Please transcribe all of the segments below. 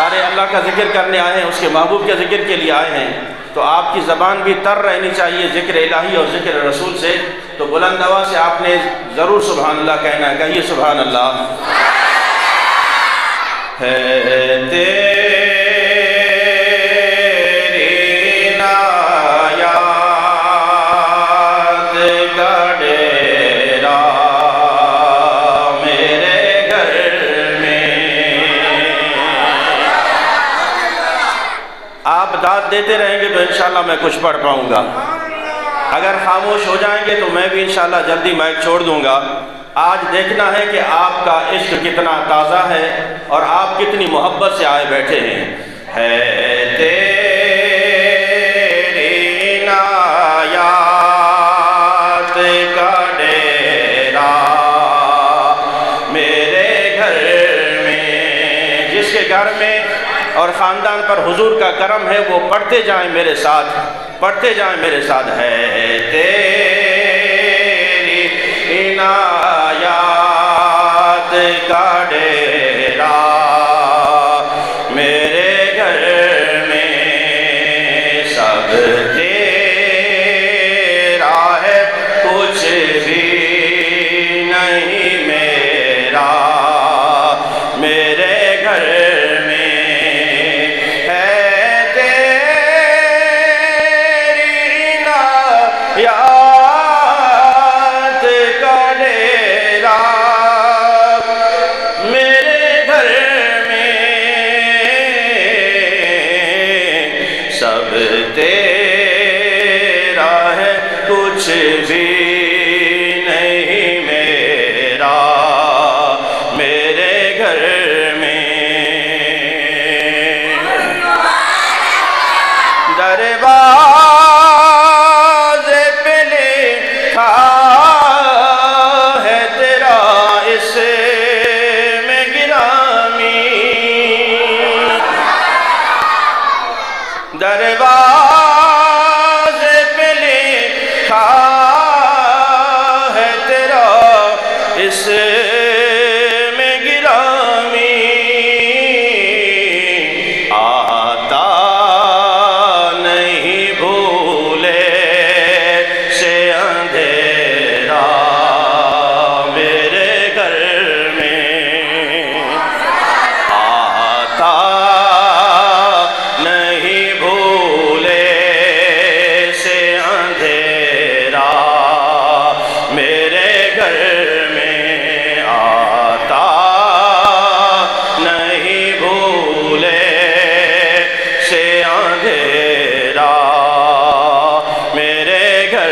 سارے اللہ کا ذکر کرنے آئے ہیں، اس کے محبوب کے ذکر کے لیے آئے ہیں، تو آپ کی زبان بھی تر رہنی چاہیے ذکر الہی اور ذکر رسول سے۔ تو بلند آواز سے آپ نے ضرور سبحان اللہ کہنا ہے، کہیے سبحان اللہ۔ ہے تیری نایات کا ڈیرا میرے گھر میں۔ آپ داد دیتے رہیں گے تو انشاءاللہ میں کچھ پڑھ پاؤں گا، اگر خاموش ہو جائیں گے تو میں بھی انشاءاللہ جلدی مائک چھوڑ دوں گا۔ آج دیکھنا ہے کہ آپ کا عشق کتنا تازہ ہے اور آپ کتنی محبت سے آئے بیٹھے ہیں۔ ہے تیری نایات کا ڈیرا میرے گھر میں۔ جس کے گھر میں اور خاندان پر حضور کا کرم ہے وہ پڑھتے جائیں میرے ساتھ، پڑھتے جائیں میرے ساتھ۔ ہے تیری عنایات کا ڈیرا میرے گھر میں، سب تیرا ہے کچھ بھی نہیں میرا میرے گھر میں۔ ہے تیری عنایات کا ڈیرا میرے گھر میں، سب تیرا ہے کچھ بھی نہیں میرا میرے گھر میں۔ دروازے پہ لکھا ہے تیرا اسم گرامی، دروازے پہ لکھا ہے تیرا اسم گرامی، آتا نہیں بھولے سے اندھیرا میرے گھر میں، آتا نہیں بھولے سے اندھیرا میرے گھر میں، آتا نہیں بھولے سے اندھیرا میرے گھر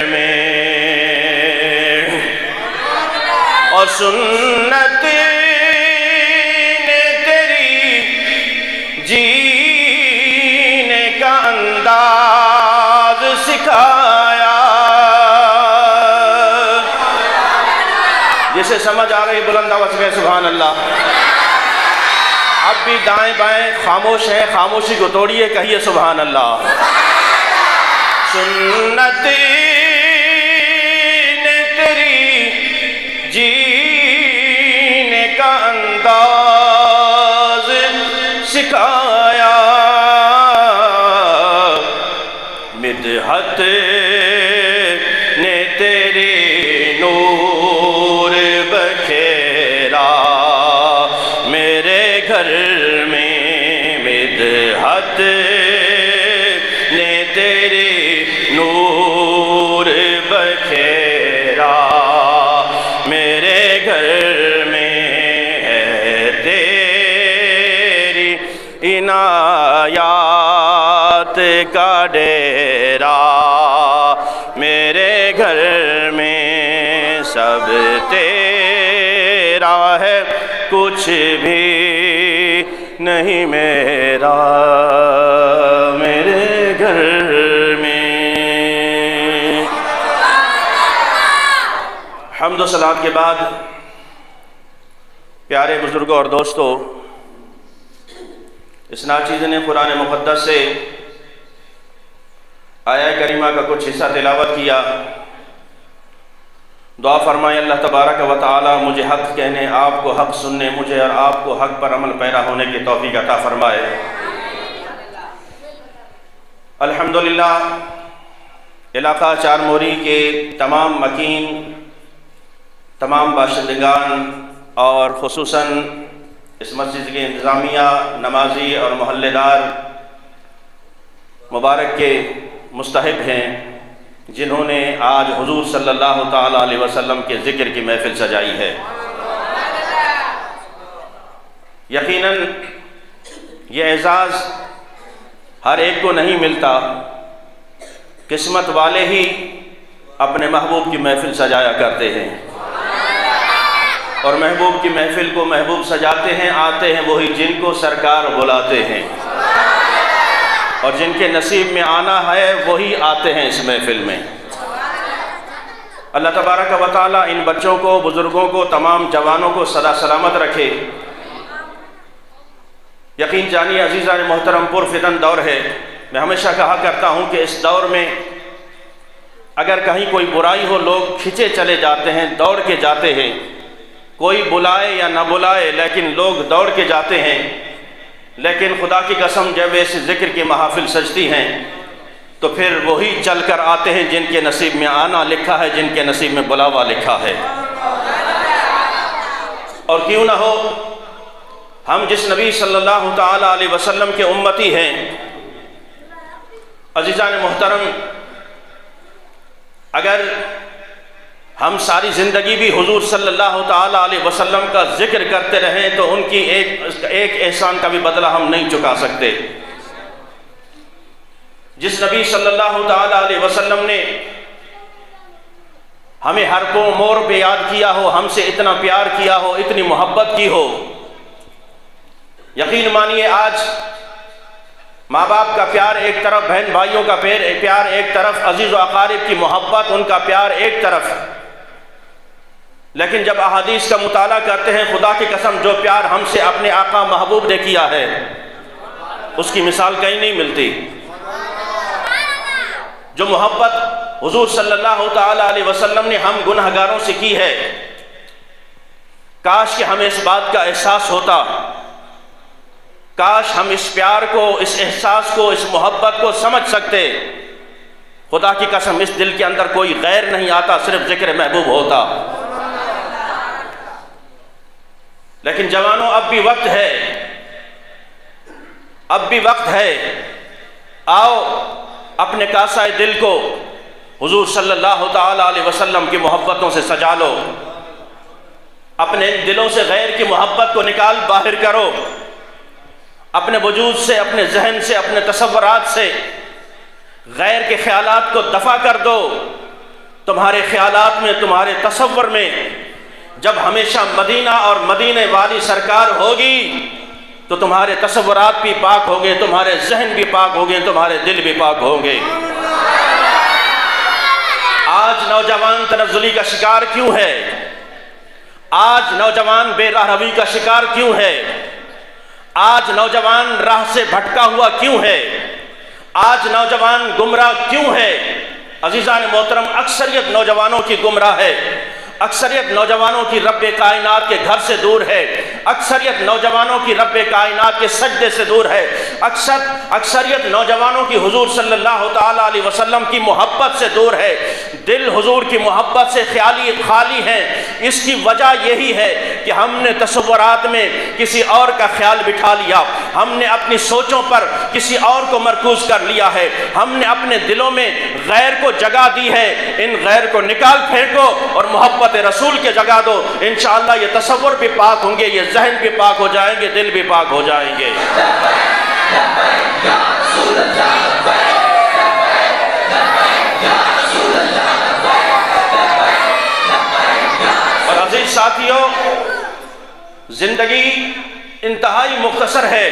میں۔ اور سنت نے تیری جینے کا انداز سکھایا، جسے سمجھ آ رہی بلند آواز سے کہے سبحان اللہ۔ اب بھی دائیں بائیں خاموش ہیں، خاموشی کو توڑیے، کہیے سبحان اللہ۔ سنت نے تیری جینے کا انداز سکھایا، مدحت نے تیری نور بکھیرا میرے گھر میں، مدحت نے تیری نور بکھیرا میرے گھر میں۔ ہے تیری عنایات کا ڈیرا میرے گھر میں، سب تیرا ہے کچھ بھی نہیں میرا میرے گھر میں۔ حمد و صلات کے بعد پیارے بزرگوں اور دوستو، اس ناچیز نے قرآن مقدس سے آیہ کریمہ کا کچھ حصہ تلاوت کیا۔ دعا فرمائیں اللہ تبارک و تعالی مجھے حق کہنے، آپ کو حق سننے، مجھے اور آپ کو حق پر عمل پیرا ہونے کی توفیق عطا فرمائے۔ الحمدللہ علاقہ چار موری کے تمام مکین، تمام باشندگان اور خصوصاً اس مسجد کے انتظامیہ، نمازی اور محلے دار مبارک کے مستحق ہیں جنہوں نے آج حضور صلی اللہ تعالیٰ علیہ وسلم کے ذکر کی محفل سجائی ہے۔ یقیناً یہ اعزاز ہر ایک کو نہیں ملتا، قسمت والے ہی اپنے محبوب کی محفل سجایا کرتے ہیں، اور محبوب کی محفل کو محبوب سجاتے ہیں، آتے ہیں وہی جن کو سرکار بلاتے ہیں، اور جن کے نصیب میں آنا ہے وہی آتے ہیں اس محفل میں۔ اللہ تبارک و تعالیٰ ان بچوں کو، بزرگوں کو، تمام جوانوں کو سدا سلامت رکھے۔ یقین جانیے عزیزان محترم، پرفتن دور ہے۔ میں ہمیشہ کہا کرتا ہوں کہ اس دور میں اگر کہیں کوئی برائی ہو، لوگ کھچے چلے جاتے ہیں، دوڑ کے جاتے ہیں، کوئی بلائے یا نہ بلائے لیکن لوگ دوڑ کے جاتے ہیں۔ لیکن خدا کی قسم جب ایسے ذکر کی محافل سجتی ہیں تو پھر وہی چل کر آتے ہیں جن کے نصیب میں آنا لکھا ہے، جن کے نصیب میں بلاوا لکھا ہے۔ اور کیوں نہ ہو، ہم جس نبی صلی اللہ تعالیٰ علیہ وسلم کے امتی ہیں، عزیزان محترم، اگر ہم ساری زندگی بھی حضور صلی اللہ تعالیٰ علیہ وسلم کا ذکر کرتے رہیں تو ان کی ایک احسان کا بھی بدلہ ہم نہیں چکا سکتے۔ جس نبی صلی اللہ تعالیٰ علیہ وسلم نے ہمیں ہر موڑ پہ یاد کیا ہو، ہم سے اتنا پیار کیا ہو، اتنی محبت کی ہو، یقین مانیے آج ماں باپ کا پیار ایک طرف، بہن بھائیوں کا پیار ایک طرف، عزیز و اقارب کی محبت، ان کا پیار ایک طرف، لیکن جب احادیث کا مطالعہ کرتے ہیں، خدا کی قسم جو پیار ہم سے اپنے آقا محبوب نے کیا ہے اس کی مثال کہیں نہیں ملتی۔ جو محبت حضور صلی اللہ تعالیٰ علیہ وسلم نے ہم گنہگاروں سے کی ہے، کاش کہ ہمیں اس بات کا احساس ہوتا، کاش ہم اس پیار کو، اس احساس کو، اس محبت کو سمجھ سکتے۔ خدا کی قسم اس دل کے اندر کوئی غیر نہیں آتا، صرف ذکر محبوب ہوتا۔ لیکن جوانوں، اب بھی وقت ہے، اب بھی وقت ہے، آؤ اپنے کاسۂ دل کو حضور صلی اللہ تعالیٰ علیہ وسلم کی محبتوں سے سجا لو، اپنے دلوں سے غیر کی محبت کو نکال باہر کرو، اپنے وجود سے، اپنے ذہن سے، اپنے تصورات سے غیر کے خیالات کو دفع کر دو۔ تمہارے خیالات میں، تمہارے تصور میں جب ہمیشہ مدینہ اور مدینے والی سرکار ہوگی تو تمہارے تصورات بھی پاک ہوں گے، تمہارے ذہن بھی پاک ہوں گے، تمہارے دل بھی پاک ہوں گے۔ آج نوجوان تنزلی کا شکار کیوں ہے؟ آج نوجوان بے راہ روی کا شکار کیوں ہے؟ آج نوجوان راہ سے بھٹکا ہوا کیوں ہے؟ آج نوجوان گمراہ کیوں ہے؟ عزیزان محترم، اکثریت نوجوانوں کی گمراہ ہے، اکثریت نوجوانوں کی رب کائنات کے گھر سے دور ہے، اکثریت نوجوانوں کی رب کائنات کے سجدے سے دور ہے، اکثریت نوجوانوں کی حضور صلی اللہ تعالیٰ علیہ وسلم کی محبت سے دور ہے، دل حضور کی محبت سے خالی ہیں۔ اس کی وجہ یہی ہے کہ ہم نے تصورات میں کسی اور کا خیال بٹھا لیا، ہم نے اپنی سوچوں پر کسی اور کو مرکوز کر لیا ہے، ہم نے اپنے دلوں میں غیر کو جگہ دی ہے۔ ان غیر کو نکال پھینکو اور محبت رسول کے جگہ دو، انشاءاللہ یہ تصور بھی پاک ہوں گے، یہ ذہن بھی پاک ہو جائیں گے، دل بھی پاک ہو جائیں گے۔ اور عزیز ساتھیوں، زندگی انتہائی مختصر ہے۔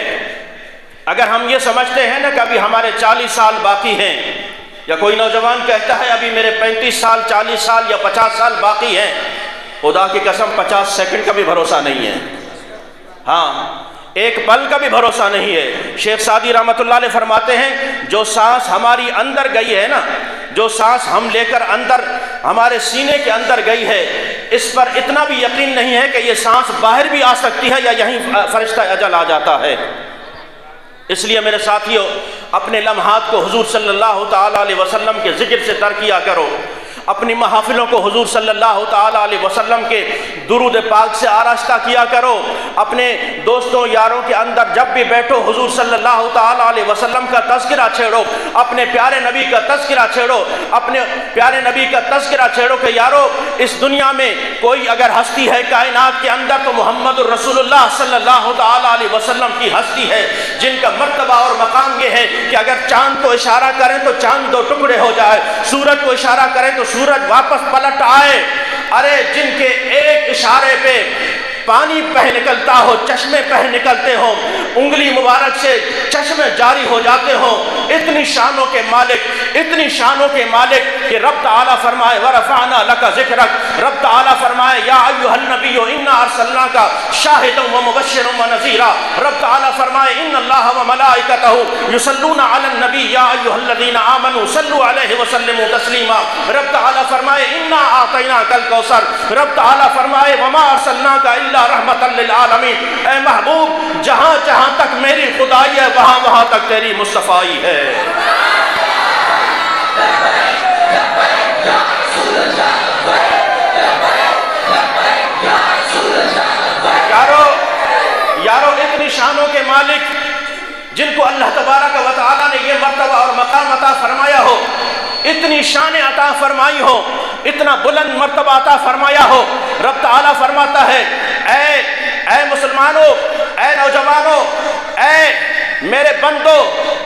اگر ہم یہ سمجھتے ہیں نا کہ ابھی ہمارے 40 سال باقی ہیں، یا کوئی نوجوان کہتا ہے ابھی میرے 35 سال، 40 سال یا 50 سال باقی ہیں، خدا کی قسم 50 سیکنڈ کا بھی بھروسہ نہیں ہے، ہاں ایک پل کا بھی بھروسہ نہیں ہے۔ شیخ سعدی رحمۃ اللہ علیہ فرماتے ہیں جو سانس ہماری اندر گئی ہے نا، جو سانس ہم لے کر اندر ہمارے سینے کے اندر گئی ہے، اس پر اتنا بھی یقین نہیں ہے کہ یہ سانس باہر بھی آ سکتی ہے یا یہیں فرشتہ اجل آ جاتا ہے۔ اس لیے میرے ساتھیو، اپنے لمحات کو حضور صلی اللہ تعالیٰ علیہ وسلم کے ذکر سے تر کیا کرو، اپنی محافلوں کو حضور صلی اللہ تعالیٰ علیہ وسلم کے درود پاک سے آراستہ کیا کرو، اپنے دوستوں یاروں کے اندر جب بھی بیٹھو حضور صلی اللہ تعالیٰ علیہ وسلم کا تذکرہ چھیڑو، اپنے پیارے نبی کا تذکرہ چھیڑو، اپنے پیارے نبی کا تذکرہ چھیڑو کہ یارو اس دنیا میں کوئی اگر ہستی ہے کائنات کے اندر تو محمد الرسول اللہ صلی اللہ تعالیٰ علیہ وسلم کی ہستی ہے، جن کا مرتبہ اور مقام یہ ہے کہ اگر چاند کو اشارہ کریں تو چاند دو ٹکڑے ہو جائے، سورج کو اشارہ کریں تو سورج واپس پلٹ آئے، ارے جن کے ایک اشارے پہ پانی بہ نکلتا ہو، چشمے بہ نکلتے ہوں، انگلی مبارک سے چشمے جاری ہو جاتے ہوں، اتنی شانوں کے مالک، اتنی شانوں کے مالک کہ رب تعالیٰ فرمائے وَرَفَعْنَا لَكَ ذِكْرَكَ، رب تعالیٰ فرمائے یا ایھا النبی اِنَّا أَرْسَلْنَاكَ شَاهِدًا وَمُبَشِّرًا وَنَذِيرًا، رب تعالیٰ فرمائے ان اللہ وملائکتہ یصلون علی النبی یا ایھا الذین آمنوا صلوا علیہ وسلموا تسلیما، رب تعالیٰ فرمائے انا اعطیناک الکوثر، رب تعالیٰ فرمائے وما ارسلناک الا رحمت للعالمین، اے محبوب جہاں جہاں تک میری خدائی ہے وہاں وہاں تک تیری مصطفائی ہے۔ یارو اتنی شانوں کے مالک جن کو اللہ تبارک و تعالیٰ نے یہ مرتبہ اور مقام عطا فرمایا ہو، اتنی شان عطا فرمائی ہو، اتنا بلند مرتبہ عطا فرمایا ہو، رب تعالیٰ فرماتا ہے اے مسلمانوں، اے نوجوانوں، اے میرے بندو،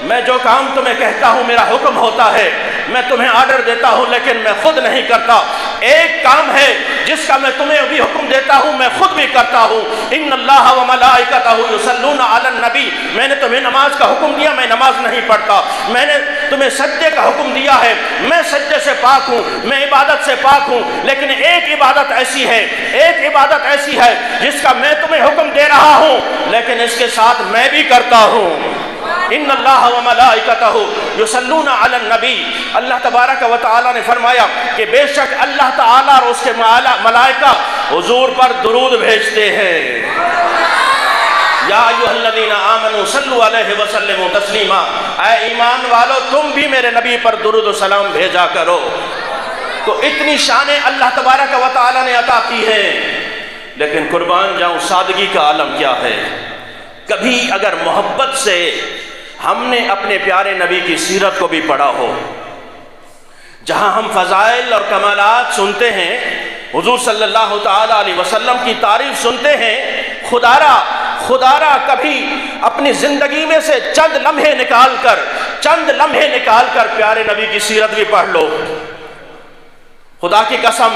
میں جو کام تمہیں کہتا ہوں میرا حکم ہوتا ہے، میں تمہیں آرڈر دیتا ہوں لیکن میں خود نہیں کرتا، ایک کام ہے جس کا میں تمہیں بھی حکم دیتا ہوں میں خود بھی کرتا ہوں، ان اللہ وملائکتہ یصلون علی النبی، میں نے تمہیں نماز کا حکم دیا میں نماز نہیں پڑھتا، میں نے تمہیں سجدے کا حکم دیا ہے میں سجدے سے پاک ہوں، میں عبادت سے پاک ہوں، لیکن ایک عبادت ایسی ہے جس کا میں تمہیں حکم دے رہا ہوں لیکن اس کے ساتھ میں بھی کرتا ہوں، ان اللہ وملائکتہ یصلون علی النبی، اللہ تبارک و تعالیٰ نے فرمایا کہ بے شک اللہ تعالیٰ اور اس کے ملائکہ حضور پر درود بھیجتے ہیں، یا ایھا الذین آمنوا صلوا علیہ وسلموا تسلیما، اے ایمان والو تم بھی میرے نبی پر درود و سلام بھیجا کرو۔ تو اتنی شانیں اللہ تبارک و تعالیٰ نے عطا کی ہیں، لیکن قربان جاؤں سادگی کا عالم کیا ہے۔ کبھی اگر محبت سے ہم نے اپنے پیارے نبی کی سیرت کو بھی پڑھا ہو، جہاں ہم فضائل اور کمالات سنتے ہیں، حضور صلی اللہ تعالیٰ علیہ وسلم کی تعریف سنتے ہیں، خدارا کبھی اپنی زندگی میں سے چند لمحے نکال کر پیارے نبی کی سیرت بھی پڑھ لو، خدا کی قسم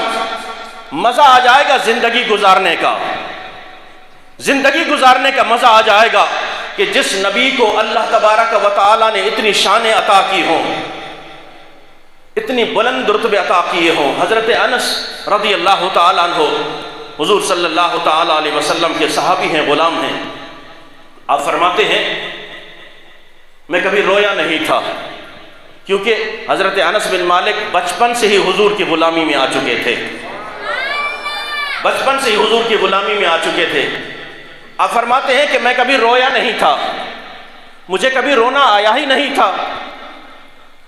مزہ آ جائے گا زندگی گزارنے کا مزہ آ جائے گا کہ جس نبی کو اللہ تبارک و تعالیٰ نے اتنی شانیں عطا کی ہوں، اتنی بلند رتبے عطا کیے ہوں۔ حضرت انس رضی اللہ تعالیٰ عنہ حضور صلی اللہ تعالیٰ علیہ وسلم کے صحابی ہیں، غلام ہیں، آپ فرماتے ہیں میں کبھی رویا نہیں تھا، کیونکہ حضرت انس بن مالک بچپن سے ہی حضور کی غلامی میں آ چکے تھے، آپ فرماتے ہیں کہ میں کبھی رویا نہیں تھا، مجھے کبھی رونا آیا ہی نہیں تھا،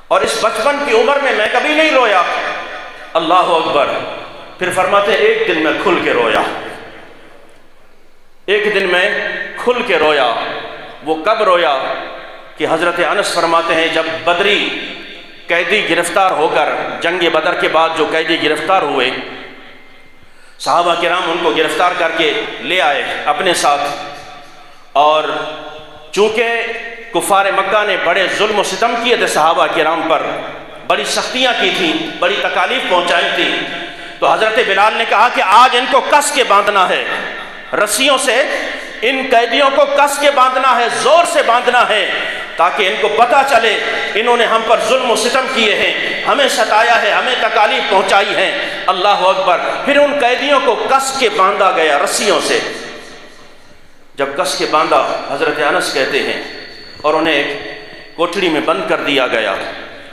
اور اس بچپن کی عمر میں کبھی نہیں رویا، اللہ اکبر۔ پھر فرماتے ہیں ایک دن میں کھل کے رویا، وہ کب رویا کہ حضرت انس فرماتے ہیں جب بدری قیدی گرفتار ہو کر، جنگ بدر کے بعد جو قیدی گرفتار ہوئے، صحابہ کرام ان کو گرفتار کر کے لے آئے اپنے ساتھ، اور چونکہ کفار مکہ نے بڑے ظلم و ستم کیے تھے صحابہ کرام پر، بڑی سختیاں کی تھیں، بڑی تکالیف پہنچائی تھی، تو حضرت بلال نے کہا کہ آج ان کو کس کے باندھنا ہے، رسیوں سے ان قیدیوں کو کس کے باندھنا ہے، زور سے باندھنا ہے، تاکہ ان کو پتہ چلے انہوں نے ہم پر ظلم و ستم کیے ہیں، ہمیں ستایا ہے، ہمیں تکالیف پہنچائی ہیں، اللہ اکبر۔ پھر ان قیدیوں کو کس کے باندھا گیا رسیوں سے، جب کس کے باندھا، حضرت انس کہتے ہیں، اور انہیں ایک کوٹڑی میں بند کر دیا گیا،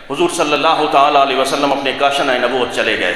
حضور صلی اللہ تعالیٰ علیہ وسلم اپنے کاشانہ نبوت چلے گئے۔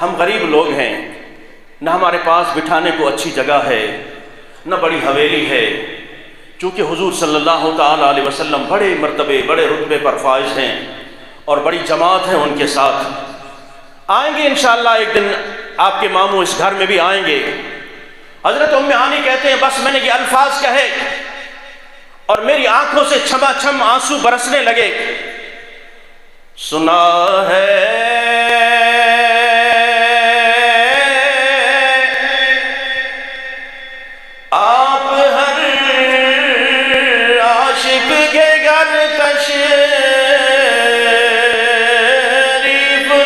ہم غریب لوگ ہیں، نہ ہمارے پاس بٹھانے کو اچھی جگہ ہے، نہ بڑی حویلی ہے، چونکہ حضور صلی اللہ تعالیٰ علیہ وسلم بڑے مرتبے بڑے رتبے پر فائز ہیں اور بڑی جماعت ہے ان کے ساتھ۔ آئیں گے انشاءاللہ ایک دن آپ کے ماموں اس گھر میں بھی آئیں گے۔ حضرت ام ہانی کہتے ہیں بس میں نے یہ الفاظ کہے اور میری آنکھوں سے چھما چھم آنسو برسنے لگے۔ سنا ہے آپ ہر عاشق کے گھر تشریف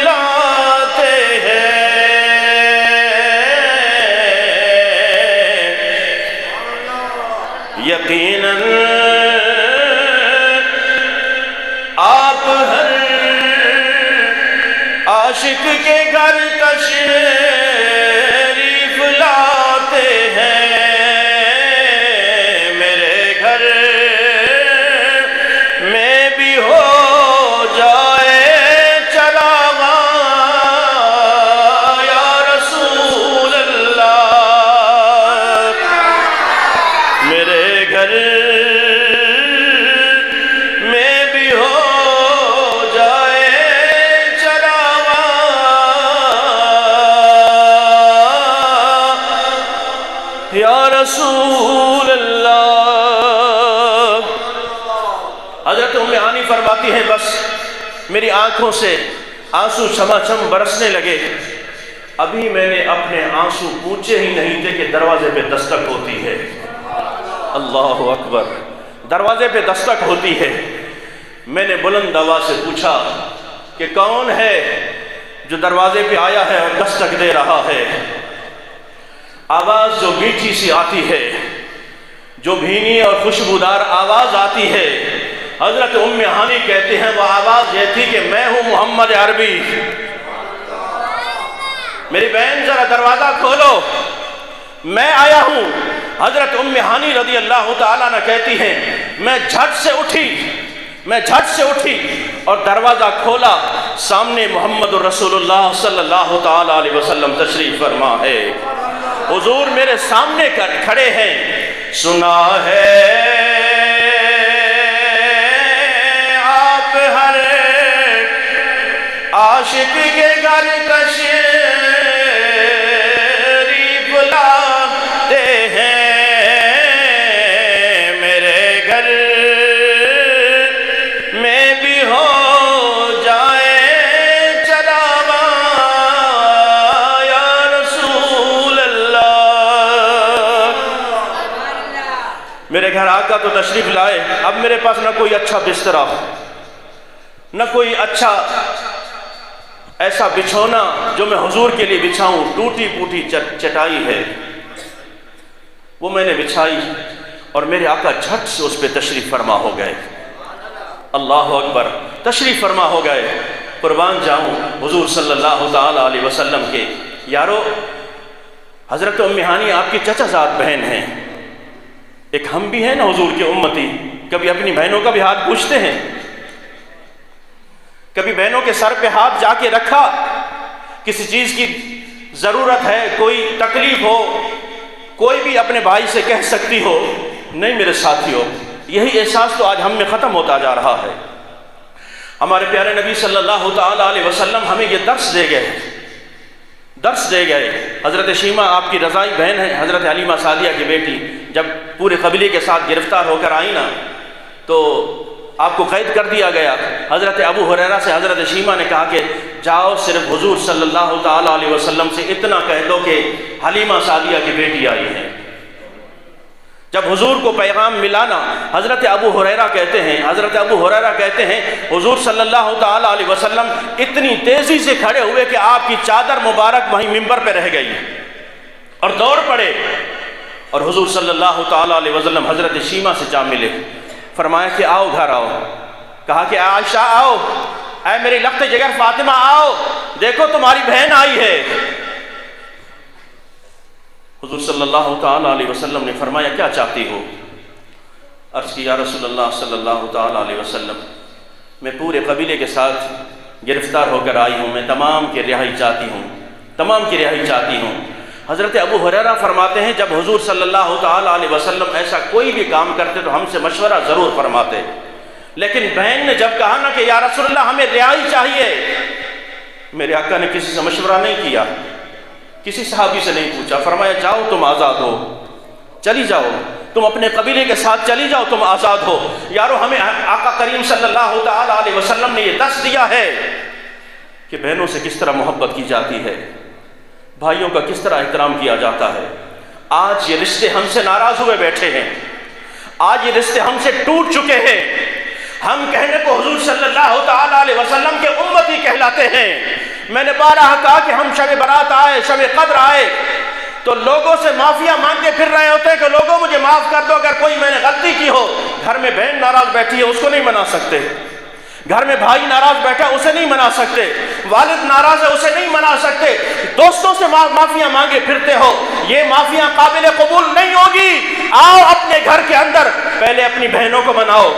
لاتے ہیں، یقیناً آپ ہر عاشق کے گھر تشریف لاتے ہیں، میرے گھر میں بھی ہو جائے چراغاں یا رسول اللہ، میرے گھر میں بھی ہو جائے یا رسول اللہ۔ حضرت ام ہانی فرماتی ہیں بس میری آنکھوں سے آنسو چھما چھم برسنے لگے، ابھی میں نے اپنے آنسو پوچھے ہی نہیں تھے کہ دروازے پہ دستک ہوتی ہے۔ اللہ اکبر، دروازے پہ دستک ہوتی ہے۔ میں نے بلند آواز سے پوچھا کہ کون ہے جو دروازے پہ آیا ہے اور دستک دے رہا ہے؟ آواز جو میٹھی سی آتی ہے، جو بھینی اور خوشبودار آواز آتی ہے، حضرت ام ہانی کہتے ہیں وہ آواز یہ تھی کہ میں ہوں محمد عربی، میری بہن ذرا دروازہ کھولو، میں آیا ہوں۔ حضرت ام ہانی رضی اللہ تعالیٰ عنہ کہتی ہیں میں جھٹ سے اٹھی اور دروازہ کھولا، سامنے محمد رسول اللہ صلی اللہ تعالیٰ علیہ وسلم تشریف فرما ہے، حضور میرے سامنے کھڑے ہیں۔ سنا ہے آپ ہر عاشق کے گھر تشریف لاتے ہیں، میرے گھر میں بھی ہو جائے چراغاں یا رسول اللہ۔ میرے گھر آقا تو تشریف لائے، اب میرے پاس نہ کوئی اچھا بستر، نہ کوئی اچھا ایسا بچھونا جو میں حضور کے لیے بچھاؤں، ٹوٹی پوٹی چٹائی ہے، وہ میں نے بچھائی اور میرے آقا جھٹ سے اس پہ تشریف فرما ہو گئے۔ اللہ اکبر، تشریف فرما ہو گئے۔ قربان جاؤں حضور صلی اللہ تعالیٰ علیہ وسلم کے یارو، حضرت ام ہانی آپ کی چچا زاد بہن ہیں، ایک ہم بھی ہیں نا حضور کے امتی، کبھی اپنی بہنوں کا بھی ہاتھ پوچھتے ہیں؟ کبھی بہنوں کے سر پہ ہاتھ جا کے رکھا؟ کسی چیز کی ضرورت ہے، کوئی تکلیف ہو، کوئی بھی اپنے بھائی سے کہہ سکتی ہو؟ نہیں میرے ساتھیوں، یہی احساس تو آج ہم میں ختم ہوتا جا رہا ہے۔ ہمارے پیارے نبی صلی اللہ تعالیٰ علیہ وسلم ہمیں یہ درس دے گئے۔ حضرت شیمہ آپ کی رضائی بہن ہے، حضرت حلیمہ سعدیہ کی بیٹی، جب پورے قبیلے کے ساتھ گرفتار ہو کر آئی نا تو آپ کو قید کر دیا گیا۔ حضرت ابو ہریرہ سے حضرت شیمہ نے کہا کہ جاؤ صرف حضور صلی اللہ تعالیٰ علیہ وسلم سے اتنا کہہ دو کہ حلیمہ سعدیہ کی بیٹی آئی ہے۔ جب حضور کو پیغام ملانا، حضرت ابو ہریرہ کہتے ہیں حضور صلی اللہ تعالیٰ علیہ وسلم اتنی تیزی سے کھڑے ہوئے کہ آپ کی چادر مبارک وہیں ممبر پہ رہ گئی اور دوڑ پڑے، اور حضور صلی اللہ تعالیٰ علیہ وسلم حضرت شیمہ سے جا ملے، فرمایا کہ آؤ گھر آؤ، کہا کہ عائشہ آؤ، اے میری لخت جگر فاطمہ آؤ، دیکھو تمہاری بہن آئی ہے۔ حضور صلی اللہ تعالیٰ علیہ وسلم نے فرمایا کیا چاہتی ہو؟ عرض کی یا رسول اللہ صلی اللہ تعالیٰ علیہ وسلم، میں پورے قبیلے کے ساتھ گرفتار ہو کر آئی ہوں، میں تمام کی رہائی چاہتی ہوں، تمام کی رہائی چاہتی ہوں۔ حضرت ابو ہریرہ فرماتے ہیں جب حضور صلی اللہ تعالیٰ علیہ وسلم ایسا کوئی بھی کام کرتے تو ہم سے مشورہ ضرور فرماتے، لیکن بہن نے جب کہا نا کہ یا رسول اللہ ہمیں رہائی چاہیے، میرے آقا نے کسی سے مشورہ نہیں کیا، کسی صحابی سے نہیں پوچھا، فرمایا جاؤ تم آزاد ہو، چلی جاؤ، تم اپنے قبیلے کے ساتھ چلی جاؤ، تم آزاد ہو۔ یارو ہمیں آقا کریم صلی اللہ تعالیٰ علیہ وسلم نے یہ درس دیا ہے کہ بہنوں سے کس طرح محبت کی جاتی ہے، بھائیوں کا کس طرح احترام کیا جاتا ہے۔ آج یہ رشتے ہم سے ناراض ہوئے بیٹھے ہیں، آج یہ رشتے ہم سے ٹوٹ چکے ہیں۔ ہم کہنے کو حضور صلی اللہ تعالیٰ علیہ وسلم کے امتی کہلاتے ہیں۔ میں نے بارہا کہا کہ ہم شب برات آئے، شب قدر آئے تو لوگوں سے معافیاں مانگتے پھر رہے ہوتے ہیں کہ لوگوں مجھے معاف کر دو اگر کوئی میں نے غلطی کی ہو۔ گھر میں بہن ناراض بیٹھی ہے، اس کو نہیں منا سکتے، گھر میں بھائی ناراض بیٹھا اسے نہیں منا سکتے، والد ناراض ہے اسے نہیں منا سکتے، دوستوں سے معافیاں مانگے پھرتے ہو، یہ معافیاں قابل قبول نہیں ہوگی۔ آؤ اپنے گھر کے اندر پہلے اپنی بہنوں کو مناؤ۔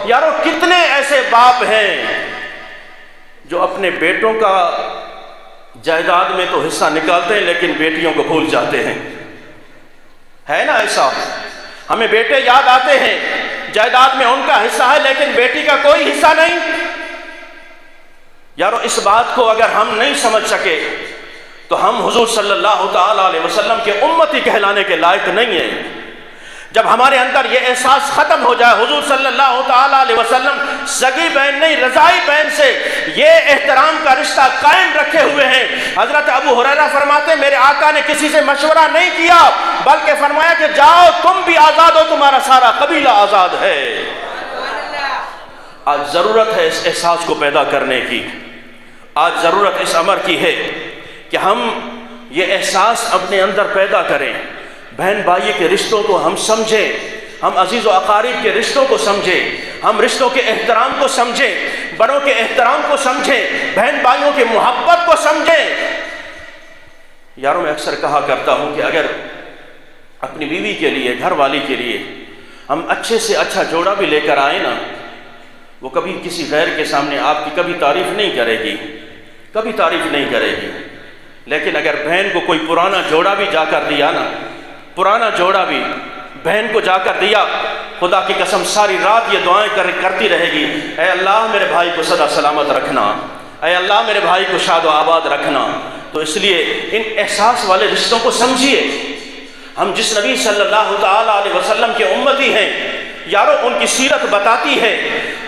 یارو کتنے ایسے باپ ہیں جو اپنے بیٹوں کا جائیداد میں تو حصہ نکالتے ہیں لیکن بیٹیوں کو بھول جاتے ہیں، ہے نا ایسا؟ ہمیں بیٹے یاد آتے ہیں، جائیداد میں ان کا حصہ ہے لیکن بیٹی کا کوئی حصہ نہیں۔ یارو اس بات کو اگر ہم نہیں سمجھ سکے تو ہم حضور صلی اللہ تعالیٰ علیہ وسلم کے امتی کہلانے کے لائق نہیں ہیں۔ جب ہمارے اندر یہ احساس ختم ہو جائے حضور صلی اللہ تعالیٰ علیہ وسلم سگی بہن نہیں رضائی بہن سے یہ احترام کا رشتہ قائم رکھے ہوئے ہیں۔ حضرت ابو ہریرہ فرماتے ہیں میرے آقا نے کسی سے مشورہ نہیں کیا بلکہ فرمایا کہ جاؤ تم بھی آزاد ہو، تمہارا سارا قبیلہ آزاد ہے۔ آج ضرورت ہے اس احساس کو پیدا کرنے کی، آج ضرورت اس امر کی ہے کہ ہم یہ احساس اپنے اندر پیدا کریں، بہن بھائی کے رشتوں کو ہم سمجھیں، ہم عزیز و اقارب کے رشتوں کو سمجھیں، ہم رشتوں کے احترام کو سمجھیں، بڑوں کے احترام کو سمجھیں، بہن بھائیوں کی محبت کو سمجھیں۔ یاروں میں اکثر کہا کرتا ہوں کہ اگر اپنی بیوی کے لیے، گھر والی کے لیے ہم اچھے سے اچھا جوڑا بھی لے کر آئیں نا، وہ کبھی کسی غیر کے سامنے آپ کی کبھی تعریف نہیں کرے گی، کبھی تعریف نہیں کرے گی، لیکن اگر بہن کو کوئی پرانا جوڑا بھی جا کر دیا نا، پرانا جوڑا بھی بہن کو جا کر دیا، خدا کی قسم ساری رات یہ دعائیں کرتی رہے گی، اے اللہ میرے بھائی کو سدا سلامت رکھنا، اے اللہ میرے بھائی کو شاد و آباد رکھنا۔ تو اس لیے ان احساس والے رشتوں کو سمجھیے۔ ہم جس نبی صلی اللہ تعالیٰ علیہ وسلم کے امتی ہیں، یارو ان کی سیرت بتاتی ہے،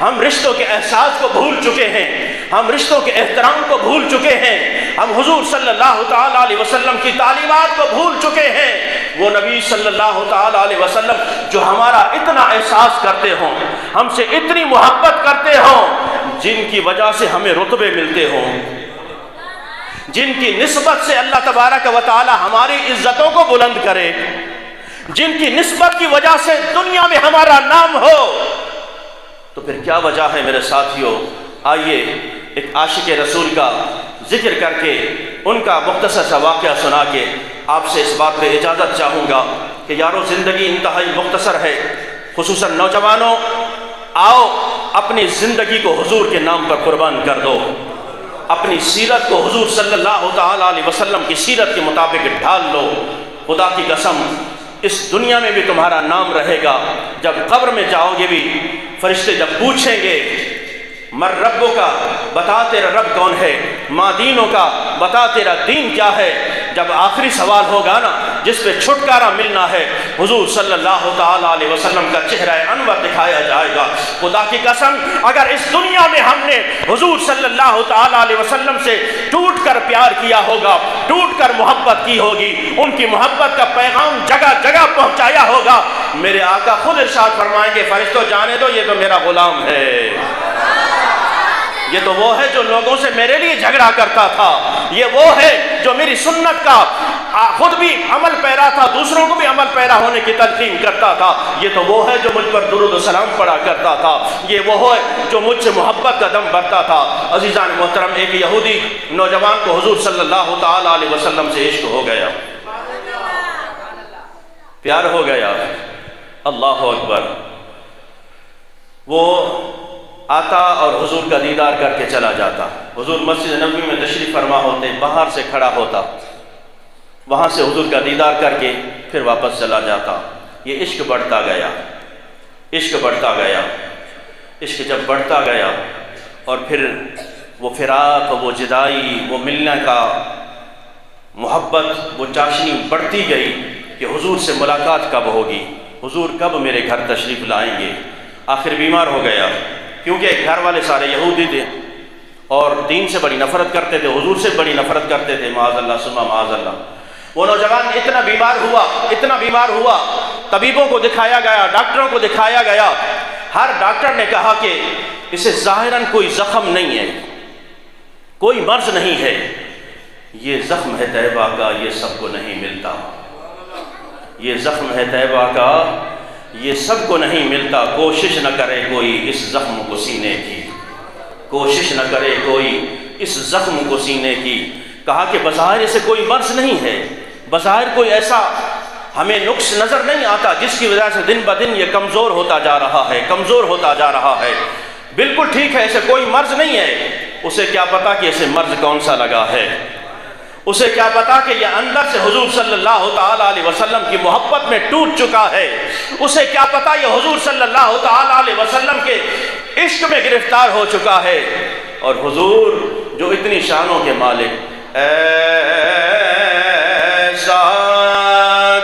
ہم رشتوں کے احساس کو بھول چکے ہیں، ہم رشتوں کے احترام کو بھول چکے ہیں، ہم حضور صلی اللہ تعالیٰ علیہ وسلم کی تعلیمات کو بھول چکے ہیں۔ وہ نبی صلی اللہ تعالیٰ علیہ وسلم جو ہمارا اتنا احساس کرتے ہوں، ہم سے اتنی محبت کرتے ہوں، جن کی وجہ سے ہمیں رتبے ملتے ہوں، جن کی نسبت سے اللہ تبارک و تعالی ہماری عزتوں کو بلند کرے، جن کی نسبت کی وجہ سے دنیا میں ہمارا نام ہو، تو پھر کیا وجہ ہے میرے ساتھیوں؟ آئیے ایک عاشق رسول کا ذکر کر کے ان کا مختصر سا واقعہ سنا کے آپ سے اس بات پہ اجازت چاہوں گا کہ یارو زندگی انتہائی مختصر ہے، خصوصاً نوجوانوں، آؤ اپنی زندگی کو حضور کے نام پر قربان کر دو، اپنی سیرت کو حضور صلی اللہ تعالیٰ علیہ وسلم کی سیرت کے مطابق ڈھال لو۔ خدا کی قسم اس دنیا میں بھی تمہارا نام رہے گا، جب قبر میں جاؤ گے بھی فرشتے جب پوچھیں گے مر ربوں کا، بتا تیرا رب کون ہے، ما دینوں کا، بتا تیرا دین کیا ہے، جب آخری سوال ہوگا نا جس پہ چھٹکارا ملنا ہے، حضور صلی اللہ تعالیٰ علیہ وسلم کا چہرہ انور دکھایا جائے گا۔ خدا کی قسم اگر اس دنیا میں ہم نے حضور صلی اللہ تعالیٰ علیہ وسلم سے ٹوٹ کر پیار کیا ہوگا، ٹوٹ کر محبت کی ہوگی، ان کی محبت کا پیغام جگہ جگہ پہنچایا ہوگا، میرے آقا خود ارشاد فرمائیں گے فرشتوں جانے دو، یہ تو میرا غلام ہے، یہ تو وہ ہے جو لوگوں سے میرے لیے جھگڑا کرتا تھا، یہ وہ ہے جو میری سنت کا خود بھی عمل پیرا تھا، دوسروں کو بھی عمل پیرا ہونے کی تلقین کرتا تھا، یہ تو وہ ہے جو مجھ پر درود و سلام پڑھا کرتا تھا، یہ وہ ہے جو مجھ سے محبت کا دم بھرتا تھا۔ عزیزان محترم، ایک یہودی نوجوان کو حضور صلی اللہ تعالیٰ علیہ وسلم سے عشق ہو گیا، پیار ہو گیا، اللہ اکبر۔ وہ آتا اور حضور کا دیدار کر کے چلا جاتا۔ حضور مسجد نبوی میں تشریف فرما ہوتے، باہر سے کھڑا ہوتا، وہاں سے حضور کا دیدار کر کے پھر واپس چلا جاتا۔ یہ عشق بڑھتا گیا، عشق بڑھتا گیا، عشق جب بڑھتا گیا اور پھر وہ فراق، وہ جدائی، وہ ملنے کا محبت، وہ چاشنی بڑھتی گئی کہ حضور سے ملاقات کب ہوگی، حضور کب میرے گھر تشریف لائیں گے۔ آخر بیمار ہو گیا، کیونکہ گھر والے سارے یہودی تھے اور دین سے بڑی نفرت کرتے تھے، حضور سے بڑی نفرت کرتے تھے، معاذ اللہ ثم معاذ اللہ۔ وہ نوجوان اتنا بیمار ہوا، طبیبوں کو دکھایا گیا، ڈاکٹروں کو دکھایا گیا۔ ہر ڈاکٹر نے کہا کہ اسے ظاہراً کوئی زخم نہیں ہے، کوئی مرض نہیں ہے، یہ زخم ہے طیبہ کا، یہ سب کو نہیں ملتا، یہ زخم ہے طیبہ کا، یہ سب کو نہیں ملتا۔ کوشش نہ کرے کوئی اس زخم کو سینے کی، کوشش نہ کرے کوئی اس زخم کو سینے کی۔ کہا کہ بظاہر اسے کوئی مرض نہیں ہے، بظاہر کوئی ایسا ہمیں نقص نظر نہیں آتا جس کی وجہ سے دن بدن یہ کمزور ہوتا جا رہا ہے، کمزور ہوتا جا رہا ہے۔ بالکل ٹھیک ہے، اسے کوئی مرض نہیں ہے۔ اسے کیا پتا کہ اسے مرض کون سا لگا ہے، اسے کیا پتا کہ یہ اندر سے حضور صلی اللہ تعالیٰ علیہ وسلم کی محبت میں ٹوٹ چکا ہے، اسے کیا پتا یہ حضور صلی اللہ تعالیٰ علیہ وسلم کے عشق میں گرفتار ہو چکا ہے۔ اور حضور جو اتنی شانوں کے مالک، ایسا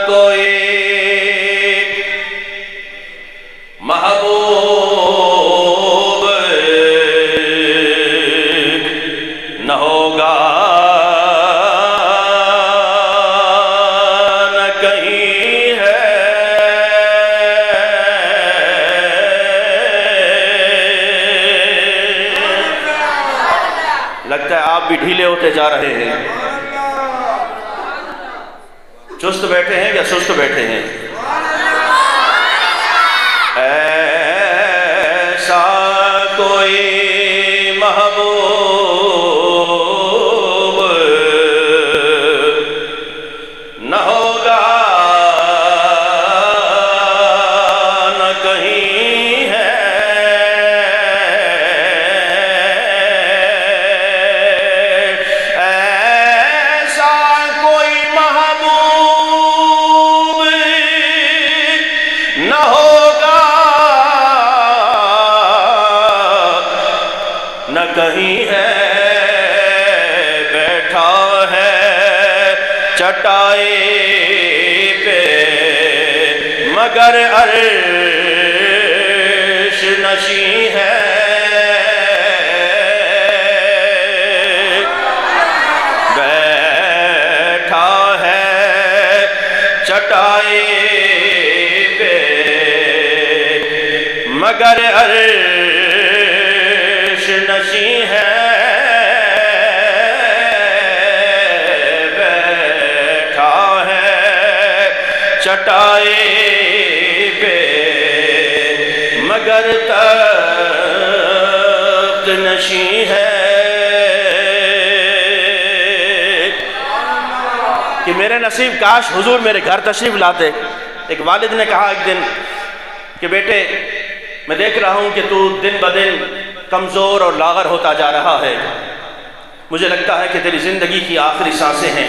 کوئی محبوب نہ ہوگا، نہ کہیں ہے۔ لگتا ہے آپ بھی ڈھیلے ہوتے جا رہے ہیں، چست بیٹھے ہیں یا سست بیٹھے ہیں؟ ایسا کوئی محبوب نہ ہوگا، نہ کہیں ہے۔ ایسا کوئی محبوب نہ ہوگا، نہ کہیں ہے۔ بیٹھا ہے چٹائی پہ مگر عرش نشیں ہے۔ بیٹھا ہے چٹائی پہ مگر عرش نشیں ہے۔ بیٹھا ہے چٹائی پہ مگر تخت نشیں ہے۔ کہ میرے نصیب کاش حضور میرے گھر تشریف لاتے۔ ایک والد نے کہا ایک دن کہ بیٹے میں دیکھ رہا ہوں کہ تو دن بدن کمزور اور لاغر ہوتا جا رہا ہے، مجھے لگتا ہے کہ تیری زندگی کی آخری سانسیں ہیں،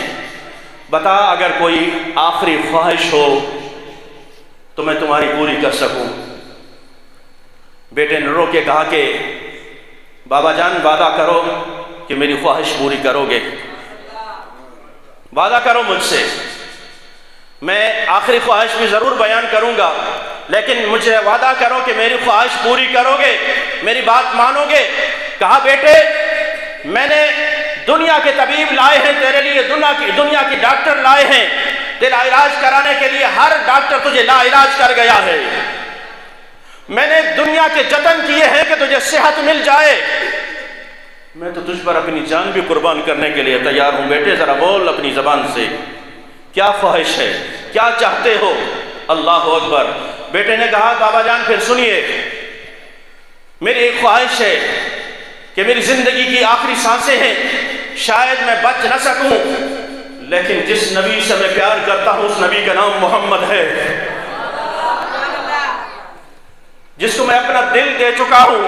بتا اگر کوئی آخری خواہش ہو تو میں تمہاری پوری کر سکوں۔ بیٹے نے رو کے کہا کہ بابا جان وعدہ کرو کہ میری خواہش پوری کرو گے، وعدہ کرو مجھ سے، میں آخری خواہش بھی ضرور بیان کروں گا، لیکن مجھے وعدہ کرو کہ میری خواہش پوری کرو گے، میری بات مانو گے۔ کہا بیٹے میں نے دنیا کے طبیب لائے ہیں تیرے لیے، دنیا کی ڈاکٹر لائے ہیں تیرا علاج کرانے کے لیے، ہر ڈاکٹر تجھے لا علاج کر گیا ہے۔ میں نے دنیا کے جتن کیے ہیں کہ تجھے صحت مل جائے، میں تو تجھ پر اپنی جان بھی قربان کرنے کے لیے تیار ہوں۔ بیٹے ذرا بول اپنی زبان سے کیا خواہش ہے، کیا چاہتے ہو؟ اللہ اکبر۔ بیٹے نے کہا بابا جان پھر سنیے، میری ایک خواہش ہے کہ میری زندگی کی آخری سانسیں ہیں، شاید میں بچ نہ سکوں، لیکن جس نبی سے میں پیار کرتا ہوں اس نبی کا نام محمد ہے، جس کو میں اپنا دل دے چکا ہوں،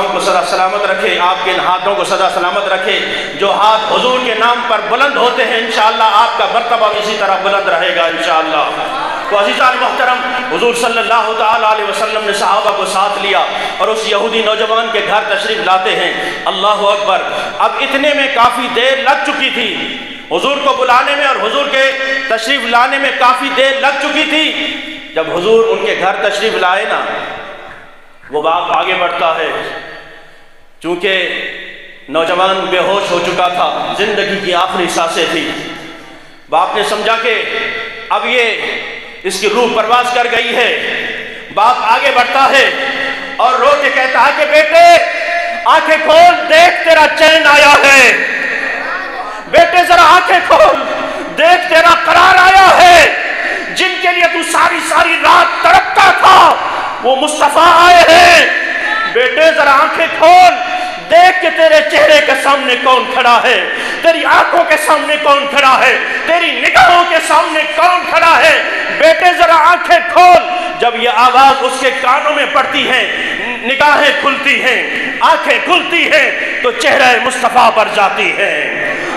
پاؤں کو سدا سلامت رکھے، آپ کے ان ہاتھوں کو سدا سلامت رکھے۔ جو ہاتھ حضور کے نام پر بلند ہوتے ہیں انشاءاللہ آپ کا مرتبہ اسی طرح بلند رہے گا انشاءاللہ۔ تو عزیزان محترم، حضور صلی اللہ تعالیٰ علیہ وسلم نے صحابہ کو ساتھ لیا اور اس یہودی نوجوان کے گھر تشریف لاتے ہیں۔ اللہ اکبر! اب اتنے میں کافی دیر لگ چکی تھی، حضور کو بلانے میں اور حضور کے تشریف لانے میں کافی دیر لگ چکی تھی۔ جب حضور ان کے گھر تشریف لائے نا، وہ باپ آگے بڑھتا ہے، چونکہ نوجوان بے ہوش ہو چکا تھا، زندگی کی آخری سانسیں تھی۔ باپ نے سمجھا کہ اب یہ اس کی روح پرواز کر گئی ہے۔ باپ آگے بڑھتا ہے اور رو کے کہتا ہے کہ بیٹے آنکھیں کھول، دیکھ تیرا چین آیا ہے۔ بیٹے ذرا آنکھیں کھول، دیکھ تیرا قرار آیا ہے۔ جن کے لیے تو ساری ساری رات تڑپتا تھا وہ مصطفیٰ آئے ہیں۔ بیٹے ذرا آنکھیں کھول، دیکھ کہ تیرے چہرے کے سامنے کون کھڑا ہے، تیری آنکھوں کے سامنے کون کھڑا ہے، تیری نگاہوں کے سامنے کون کھڑا ہے۔ بیٹے ذرا آنکھیں کھول۔ جب یہ آواز اس کے کانوں میں پڑتی ہے، نگاہیں کھلتی ہیں، آنکھیں کھلتی ہیں تو چہرہ مصطفیٰ پر جاتی ہے،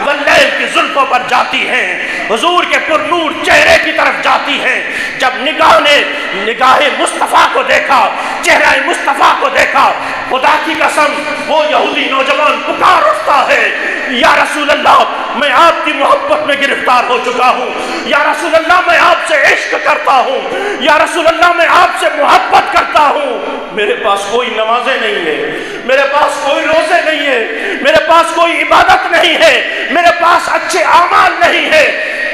واللیل کی زلفوں پر جاتی ہیں، حضور کے پر نور چہرے کی طرف جاتی ہیں۔ جب نگاہ نے نگاہ مصطفیٰ کو دیکھا، چہرہ مصطفیٰ کو دیکھا، خدا کی قسم وہ یہودی نوجوان پکار اٹھتا ہے، یا رسول اللہ میں آپ کی محبت میں گرفتار ہو چکا ہوں، یا رسول اللہ میں آپ سے عشق کرتا ہوں، یا رسول اللہ میں آپ سے محبت کرتا ہوں۔ میرے پاس کوئی نمازیں نہیں ہے، میرے پاس کوئی روزے نہیں ہے، میرے پاس کوئی عبادت نہیں ہے، میرے پاس اچھے اعمال نہیں ہے،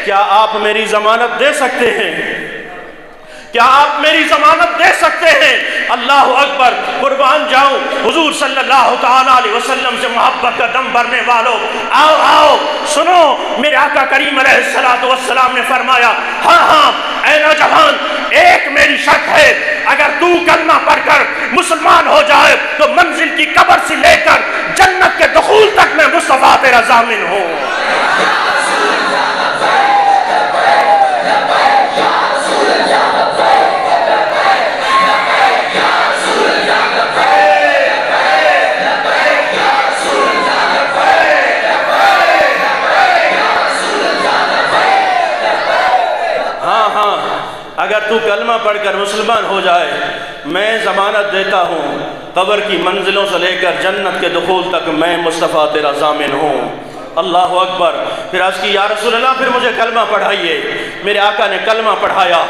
کیا آپ میری ضمانت دے سکتے ہیں؟ کیا آپ میری ضمانت دے سکتے ہیں؟ اللہ اکبر! قربان جاؤں حضور صلی اللہ تعالیٰ علیہ وسلم سے محبت کا دم بھرنے والوں، آؤ آؤ سنو، میرے آقا کریم علیہ السلام نے فرمایا، ہاں ہاں اے نوجوان، ایک میری شرط ہے، اگر تو کلمہ پڑھ کر مسلمان ہو جائے تو منزل کی قبر سے لے کر جنت کے دخول تک میں مصطفیٰ تیرا ضامن ہوں۔ اگر تو کلمہ پڑھ کر مسلمان ہو جائے میں ضمانت دیتا ہوں قبر کی منزلوں سے لے کر جنت کے دخول تک میں مصطفیٰ تیرا ضامن ہوں۔ اللہ اکبر! پھر عرض کی یا رسول اللہ پھر مجھے کلمہ پڑھائیے۔ میرے آقا نے کلمہ پڑھایا۔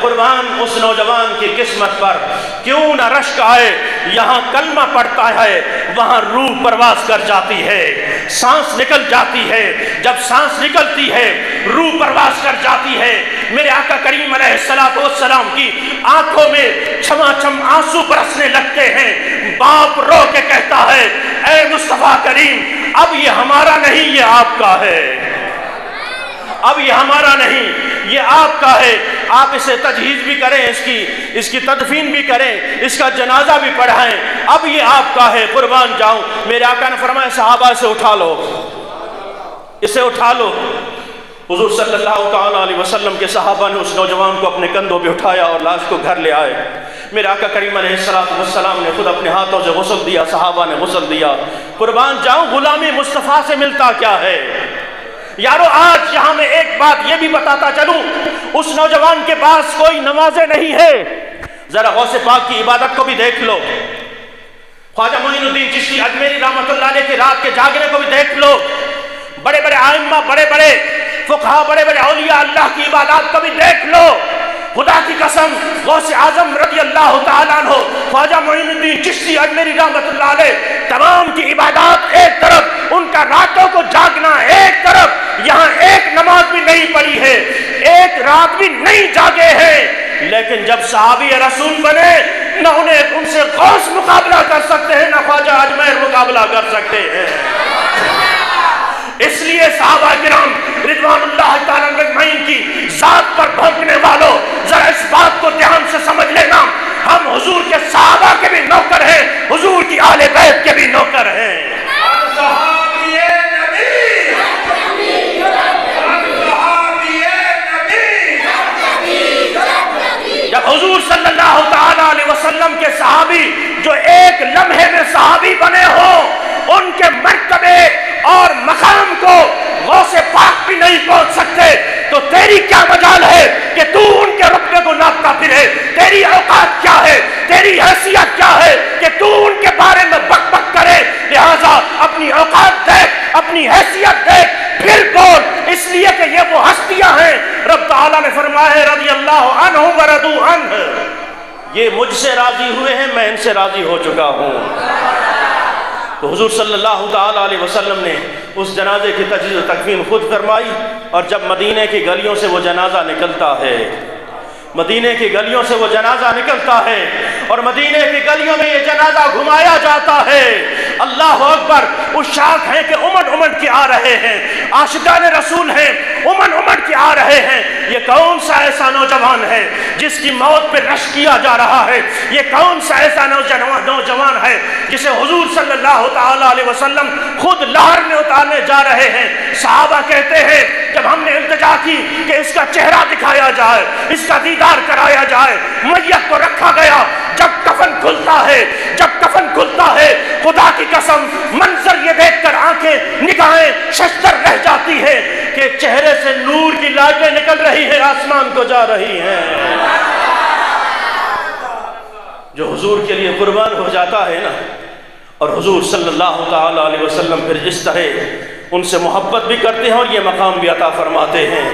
قربان اس نوجوان کی قسمت پر کیوں نہ رشک آئے، یہاں کلمہ پڑھتا ہے وہاں روح پرواز کر جاتی ہے، سانس نکل جاتی ہے، جب سانس نکلتی ہے روح پرواز کر جاتی ہے۔ میرے آقا کریم علیہ السلام کی آنکھوں میں چھما چھم آنسو برسنے لگتے ہیں۔ باپ رو کے کہتا ہے اے مصطفیٰ کریم اب یہ ہمارا نہیں، یہ آپ کا ہے، اب یہ ہمارا نہیں، یہ آپ کا ہے۔ آپ اسے تجہیز بھی کریں، اس کی تدفین بھی کریں، اس کا جنازہ بھی پڑھائیں، اب یہ آپ کا ہے۔ قربان جاؤں میرے آقا نے فرمایا صحابہ اسے اٹھا لو، اسے اٹھا لو۔ حضور صلی اللہ تعالیٰ علیہ وسلم کے صحابہ نے اس نوجوان کو اپنے کندھوں پہ اٹھایا اور لاش کو گھر لے آئے۔ میرے آقا کریم علیہ السلام نے خود اپنے ہاتھوں سے غسل دیا، صحابہ نے غسل دیا۔ قربان جاؤں غلامی مصطفیٰ سے ملتا کیا ہے یارو؟ آج یہاں میں ایک بات یہ بھی بتاتا چلوں، اس نوجوان کے پاس کوئی نمازیں نہیں ہے، ذرا غوث پاک کی عبادت کو بھی دیکھ لو، خواجہ معین الدین چشتی اجمیری رحمۃ اللہ علیہ کے رات کے جاگنے کو بھی دیکھ لو، بڑے بڑے ائمہ، بڑے بڑے فقہا، بڑے بڑے اولیاء اللہ کی عبادات کو بھی دیکھ لو۔ خدا کی قسم غوث اعظم رضی اللہ تعالیٰ عنہ، خواجہ معین الدین چشتی اجمیری رحمۃ اللہ علیہ، تمام کی عبادات ایک طرف، ان کا راتوں کو جاگنا ایک طرف، یہاں ایک نماز بھی نہیں پڑھی ہے، ایک رات بھی نہیں جاگے ہیں، لیکن جب صحابی رسول بنے نہ انہیں ان سے غوث مقابلہ کر سکتے ہیں، نہ خواجہ اجمیر مقابلہ کر سکتے ہیں۔ اس لیے صحابہ کرام رضوان اللہ تعالیٰ اجمعین کی ذات پر بھونکنے والوں ذرا اس بات کو دھیان سے سمجھ لینا، ہم حضور کے صحابہ کے بھی نوکر ہیں، حضور کی آل بیت کے بھی نوکر ہیں۔ جب حضور صلی اللہ تعالیٰ علیہ وسلم کے صحابی جو ایک ایک لمحے میں صحابی بنے ہو، ان کے مرتبے اور مقام کو غوث پاک بھی نہیں پہنچ سکتے، تو تیری کیا مجال ہے کہ تو ان کے رتبے کو ناپتا پھرے؟ تیری اوقات کیا ہے؟ تیری حیثیت کیا ہے کہ تو ان کے بارے میں بک بک کرے؟ لہذا اپنی اوقات دیکھ، اپنی حیثیت دیکھ، پھر بول، اس لیے کہ یہ وہ ہستیاں ہیں رب تعالیٰ نے فرمایا ہے رضی اللہ عنہ ورضوا عنہ، یہ مجھ سے راضی ہوئے ہیں، میں ان سے راضی ہو چکا ہوں۔ تو حضور صلی اللہ تعالیٰ علیہ وسلم نے اس جنازے کی تجہیز و تکفین خود فرمائی، اور جب مدینے کی گلیوں سے وہ جنازہ نکلتا ہے، مدینے کی گلیوں سے وہ جنازہ نکلتا ہے اور مدینے کی گلیوں میں یہ جنازہ گھمایا جاتا ہے، اللہ اکبر، عشاق ہیں کہ امڑ امڑ کے آ رہے ہیں، عاشقان رسول ہیں امڑ امڑ کے آ رہے ہیں۔ یہ کون سا ایسا نوجوان ہے جس کی موت پہ رش کیا جا رہا ہے؟ یہ کون سا ایسا نوجوان ہے جسے حضور صلی اللہ تعالیٰ علیہ وسلم خود لہر میں اتارنے جا رہے ہیں؟ صحابہ کہتے ہیں جب ہم نے التجا کی کہ اس کا چہرہ دکھایا جائے، اس کا دیدار کرایا جائے، میت کو رکھا گیا، جب کفن کھلتا ہے، جب کفن کھلتا ہے، خدا کی قسم منظر یہ دیکھ کر آنکھیں نگاہیں ششدر رہ جاتی ہے کہ چہرے سے نور کی لائٹیں نکل رہی ہیں، آسمان کو جا رہی ہیں۔ جو حضور کے لیے قربان ہو جاتا ہے نا، اور حضور صلی اللہ تعالیٰ علیہ وسلم پھر اس طرح ان سے محبت بھی کرتے ہیں اور یہ مقام بھی عطا فرماتے ہیں۔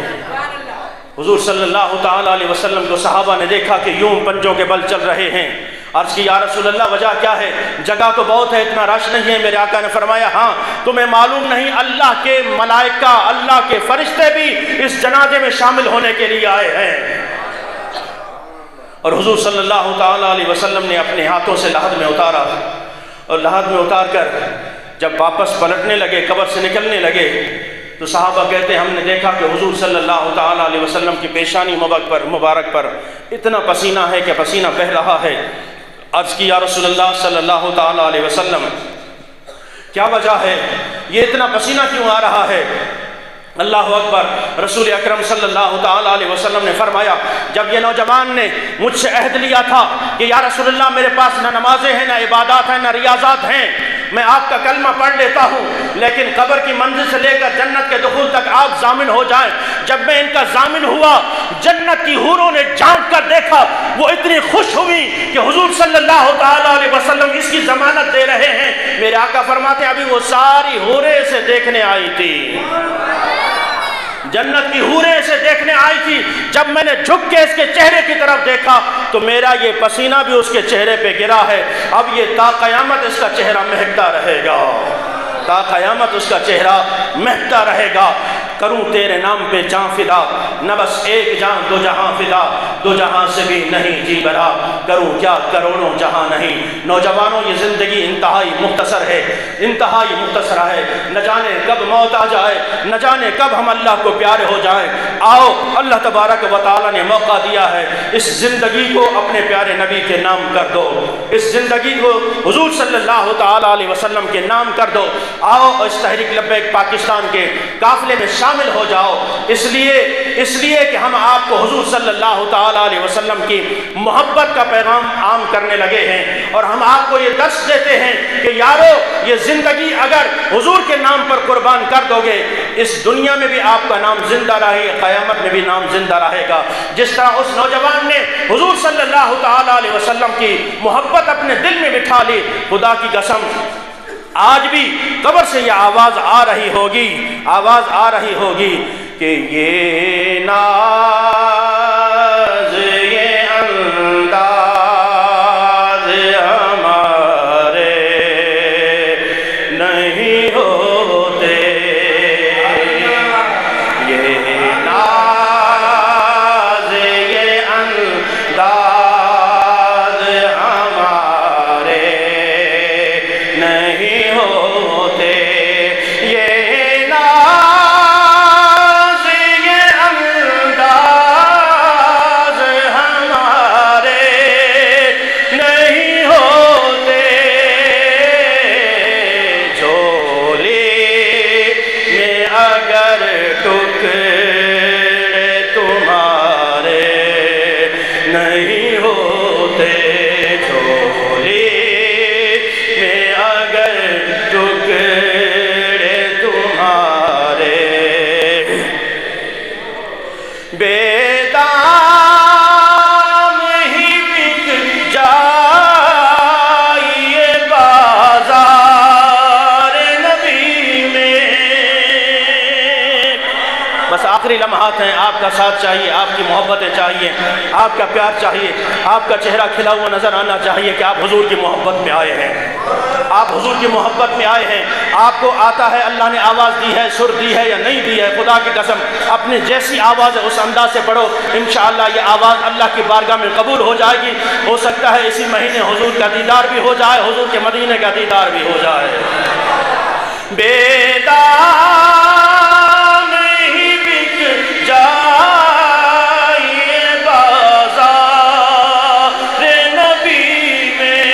حضور صلی اللہ تعالیٰ علیہ وسلم کو صحابہ نے دیکھا کہ یوں پنجوں کے بل چل رہے ہیں، عرض کی یا رسول اللہ وجہ کیا ہے؟ جگہ تو بہت ہے، اتنا رش نہیں ہے۔ میرے آقا نے فرمایا ہاں تمہیں معلوم نہیں، اللہ کے ملائکہ، اللہ کے فرشتے بھی اس جنازے میں شامل ہونے کے لیے آئے ہیں۔ اور حضور صلی اللہ تعالیٰ علیہ وسلم نے اپنے ہاتھوں سے لحد میں اتارا، اور لحد میں اتار کر جب واپس پلٹنے لگے، قبر سے نکلنے لگے، تو صحابہ کہتے ہیں ہم نے دیکھا کہ حضور صلی اللہ تعالیٰ علیہ وسلم کی پیشانی مبارک پر اتنا پسینہ ہے کہ پسینہ بہہ رہا ہے۔ عرض کی یا رسول اللہ صلی اللہ تعالیٰ علیہ وسلم کیا وجہ ہے؟ یہ اتنا پسینہ کیوں آ رہا ہے؟ اللہ اکبر، رسول اکرم صلی اللہ تعالیٰ علیہ وسلم نے فرمایا جب یہ نوجوان نے مجھ سے عہد لیا تھا کہ یا رسول اللہ میرے پاس نہ نمازیں ہیں، نہ عبادات ہیں، نہ ریاضات ہیں، میں آپ کا کلمہ پڑھ لیتا ہوں لیکن قبر کی منزل سے لے کر جنت کے دخول تک آپ ضامن ہو جائیں۔ جب میں ان کا ضامن ہوا، جنت کی حوروں نے جھانک کر دیکھا، وہ اتنی خوش ہوئی کہ حضور صلی اللہ تعالیٰ علیہ وسلم اس کی ضمانت دے رہے ہیں۔ میرے آقا فرماتے ہیں ابھی وہ ساری حوریں اسے دیکھنے آئی تھی، جنت کی حوریں اسے دیکھنے آئی تھی۔ جب میں نے جھک کے اس کے چہرے کی طرف دیکھا تو میرا یہ پسینہ بھی اس کے چہرے پہ گرا ہے، اب یہ تا قیامت اس کا چہرہ مہکتا رہے گا، تا قیامت اس کا چہرہ مہکتا رہے گا۔ کروں تیرے نام پہ جان فدا، نہ بس ایک جان دو جہاں فدا، دو جہاں سے بھی نہیں جی بھرا، کروں کیا کروڑوں جہاں نہیں۔ نوجوانوں یہ زندگی انتہائی مختصر ہے، انتہائی مختصر ہے، نہ جانے کب موت آ جائے، نہ جانے کب ہم اللہ کو پیارے ہو جائیں۔ آؤ اللہ تبارک و تعالیٰ نے موقع دیا ہے، اس زندگی کو اپنے پیارے نبی کے نام کر دو، اس زندگی کو حضور صلی اللہ تعالیٰ علیہ وسلم کے نام کر دو۔ آؤ اس تحریک لبیک پاکستان کے قافلے میں شامل ہو جاؤ، اس لیے کہ ہم آپ کو حضور صلی اللہ تعالیٰ علیہ وسلم کی محبت کا پیغام عام کرنے لگے ہیں، اور ہم آپ کو یہ درس دیتے ہیں کہ یارو یہ زندگی اگر حضور کے نام پر قربان کر دو گے، اس دنیا میں بھی آپ کا نام زندہ رہے گا، قیامت میں بھی نام زندہ رہے گا۔ جس طرح اس نوجوان نے حضور صلی اللہ تعالیٰ علیہ وسلم کی محبت اپنے دل میں بٹھا لی، خدا کی قسم آج بھی قبر سے یہ آواز آ رہی ہوگی، آواز آ رہی ہوگی کہ یہ ناز یہ انداز ہمارے نہیں ہوتے، یہ ناز یہ انداز ہمارے نہیں ہوتے، یہ ناز یہ انداز ہمارے نہیں ہوتے، جھولی میں اگر ٹکڑے تمہارے نہیں ہوتے، جھولی بس آخری لمحات ہیں، آپ کا ساتھ چاہیے، آپ کی محبتیں چاہیے، آپ کا پیار چاہیے، آپ کا چہرہ کھلا ہوا نظر آنا چاہیے کہ آپ حضور کی محبت میں آئے ہیں، آپ حضور کی محبت میں آئے ہیں۔ آپ کو آتا ہے، اللہ نے آواز دی ہے، سر دی ہے یا نہیں دی ہے، خدا کی قسم اپنی جیسی آواز ہے اس انداز سے پڑھو، انشاءاللہ یہ آواز اللہ کی بارگاہ میں قبول ہو جائے گی۔ ہو سکتا ہے اسی مہینے حضور کا دیدار بھی ہو جائے، حضور کے مدینے کا دیدار بھی ہو جائے۔ بیدار نہیں بک جائے بازار نبی میں،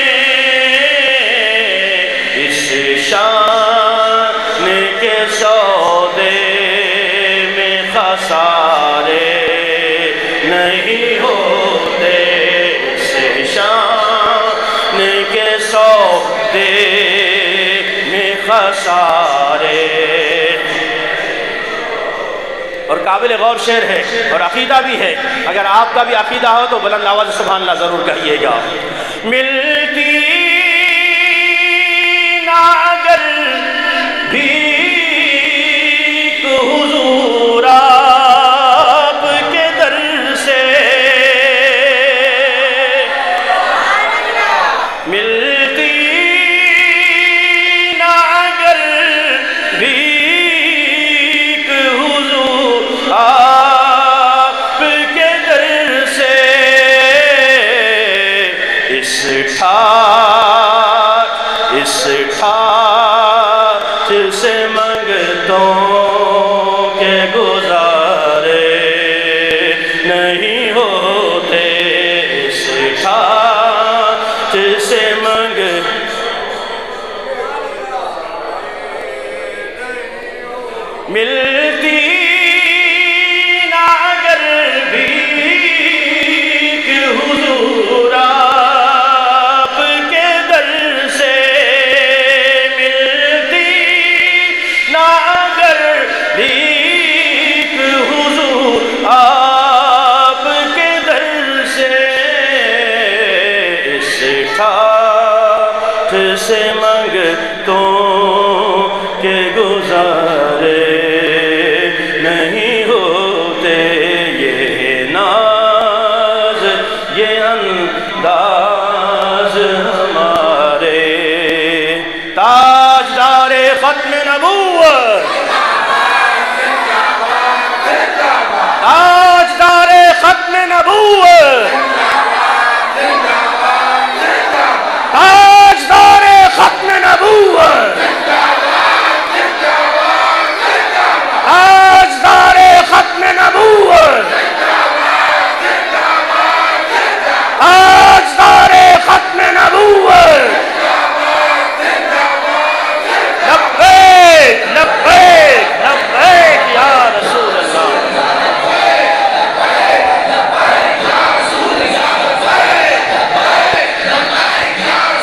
اس شان کے سودے میں خسارے نہیں ہوتے، اس شان کے سودے خسارے۔ اور قابل غور شعر ہے اور عقیدہ بھی ہے، اگر آپ کا بھی عقیدہ ہو تو بلند آواز سبحان اللہ ضرور کہیے گا۔ ملتی نہ اگر بھیک حضور آپ کے در سے، ملتی آپ کے در سے، اس ٹھاٹ سے منگتوں کے گزارے نہیں ہوتے، اس ٹھاٹ سے ملتی نہ اگر بھیک حضور آپ کے در سے، ملتی نہ اگر بھیک حضور آپ کے در سے، اس ٹھاٹ سے منگتوں